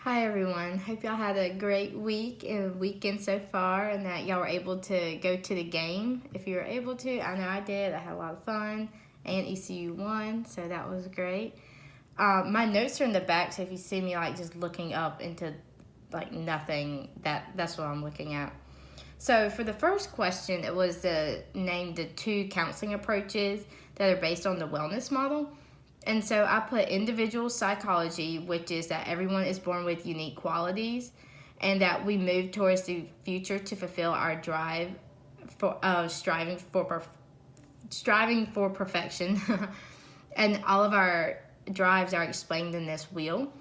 Hi everyone. Hope y'all had a great week and weekend so far and that y'all were able to go to the game. If you were able to, I know I did. I had a lot of fun and ECU won, so that was great. My notes are in the back, so if you see me like just looking up into like nothing, that's what I'm looking at. So for the first question, it was to name the two counseling approaches that are based on the wellness model. And so I put individual psychology, which is that everyone is born with unique qualities and that we move towards the future to fulfill our drive for striving for perfection. And all of our drives are explained in this wheel.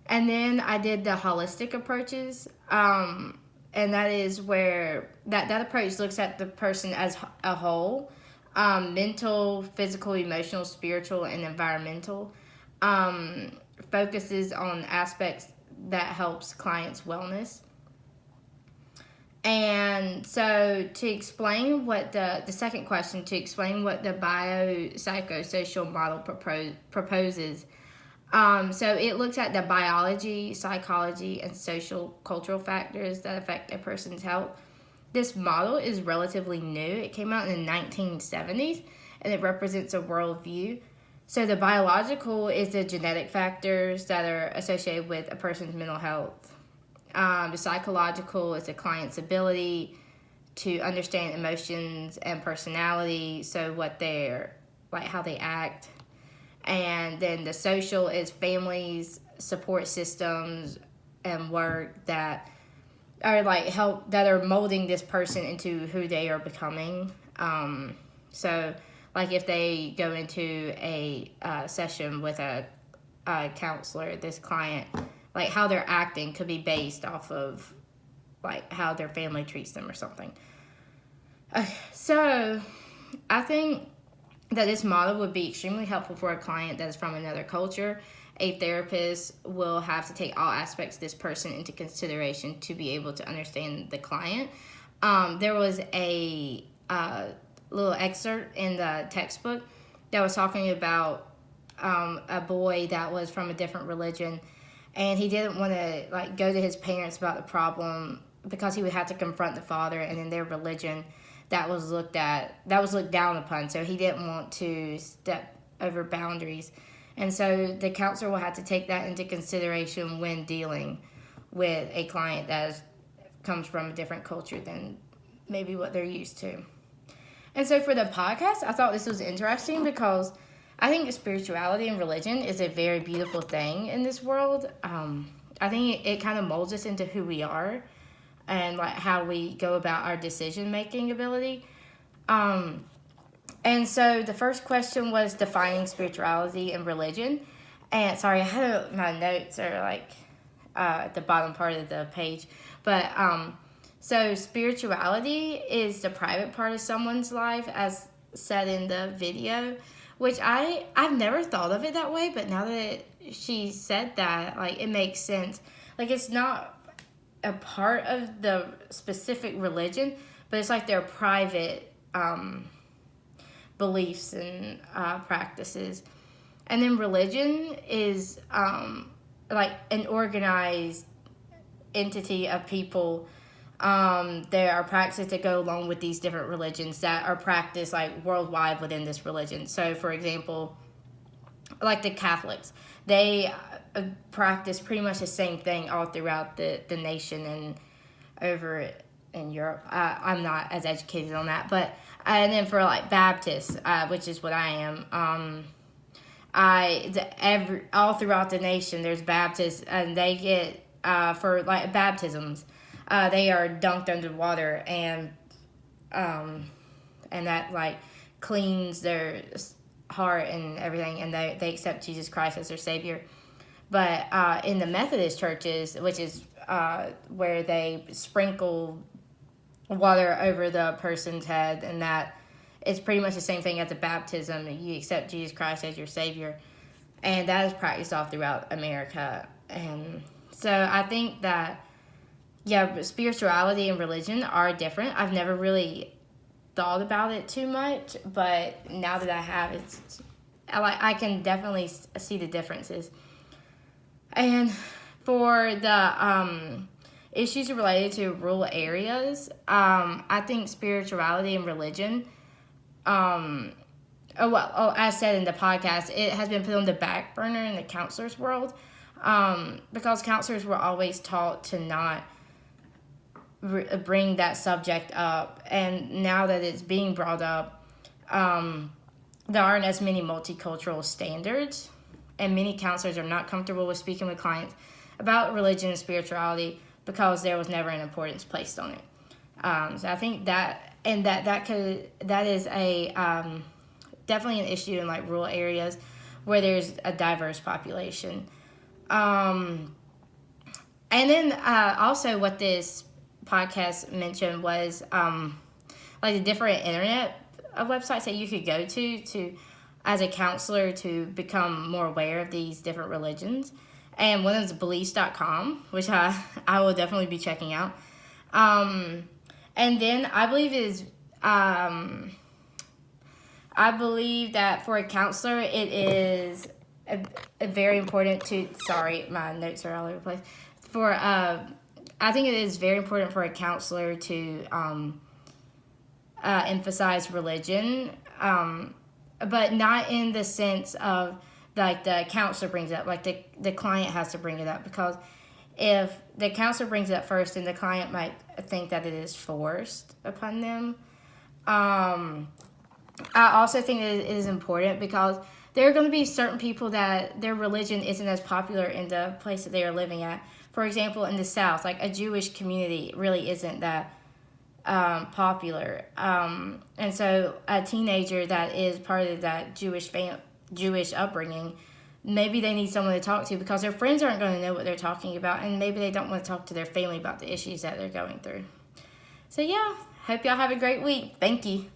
And then I did the holistic approaches. And that is where that approach looks at the person as a whole, mental, physical, emotional, spiritual, and environmental. Focuses on aspects that helps clients' wellness. And so to explain what the second question, to explain what the biopsychosocial model proposes. So it looks at the biology, psychology, and social cultural factors that affect a person's health. This model is relatively new. It came out in the 1970s, and it represents a worldview. So the biological is the genetic factors that are associated with a person's mental health. The psychological is the client's ability to understand emotions and personality, so what they're like, how they act. And then the social is families, support systems, and work that are molding this person into who they are becoming. So like if they go into a session with a counselor, this client, like how they're acting could be based off of like how their family treats them or something. So I think that this model would be extremely helpful for a client that is from another culture. A therapist will have to take all aspects of this person into consideration to be able to understand the client. There was a little excerpt in the textbook that was talking about a boy that was from a different religion, and he didn't want to like go to his parents about the problem because he would have to confront the father, and in their religion that was looked down upon, so he didn't want to step over boundaries. And so the counselor will have to take that into consideration when dealing with a client that comes from a different culture than maybe what they're used to. And so for the podcast, I thought this was interesting because I think spirituality and religion is a very beautiful thing in this world. I think it kind of molds us into who we are and like how we go about our decision-making ability. And so the first question was defining spirituality and religion. And sorry, I had my notes are like at the bottom part of the page. But so spirituality is the private part of someone's life, as said in the video, which I've never thought of it that way. But now that she said that, like it makes sense. Like it's not a part of the specific religion, but it's like their private beliefs and practices. And then religion is like an organized entity of people. There are practices that go along with these different religions that are practiced like worldwide within this religion. So for example, like the Catholics, they practice pretty much the same thing all throughout the nation and over in Europe. I'm not as educated on that, but and then for like Baptists, which is what I am, all throughout the nation there's Baptists, and they get for like baptisms, they are dunked under water, and that like cleans their heart and everything, and they accept Jesus Christ as their Savior. But in the Methodist churches, which is where they sprinkle water over the person's head, and that is pretty much the same thing as a baptism. You accept Jesus Christ as your Savior, and that is practiced all throughout America. And so I think that, yeah, spirituality and religion are different. I've never really thought about it too much, but now that I have, I can definitely see the differences. And for the issues related to rural areas, I think spirituality and religion, as said in the podcast, it has been put on the back burner in the counselor's world, because counselors were always taught to not bring that subject up, and now that it's being brought up, there aren't as many multicultural standards, and many counselors are not comfortable with speaking with clients about religion and spirituality because there was never an importance placed on it. So I think that is a definitely an issue in like rural areas where there's a diverse population. And then also what this podcast mentioned was like the different internet websites that you could go to as a counselor to become more aware of these different religions. And one is beliefs.com, which I will definitely be checking out. And then I believe that for a counselor, it is a very important to, sorry, my notes are all over the place. I think it is very important for a counselor to emphasize religion, but not in the sense of like the counselor brings it up, like the client has to bring it up, because if the counselor brings it up first, then the client might think that it is forced upon them. I also think that it is important because there are going to be certain people that their religion isn't as popular in the place that they are living at. For example, in the South, like a Jewish community really isn't that popular. And so a teenager that is part of that Jewish upbringing, maybe they need someone to talk to because their friends aren't going to know what they're talking about, and maybe they don't want to talk to their family about the issues that they're going through. So yeah, hope y'all have a great week. Thank you.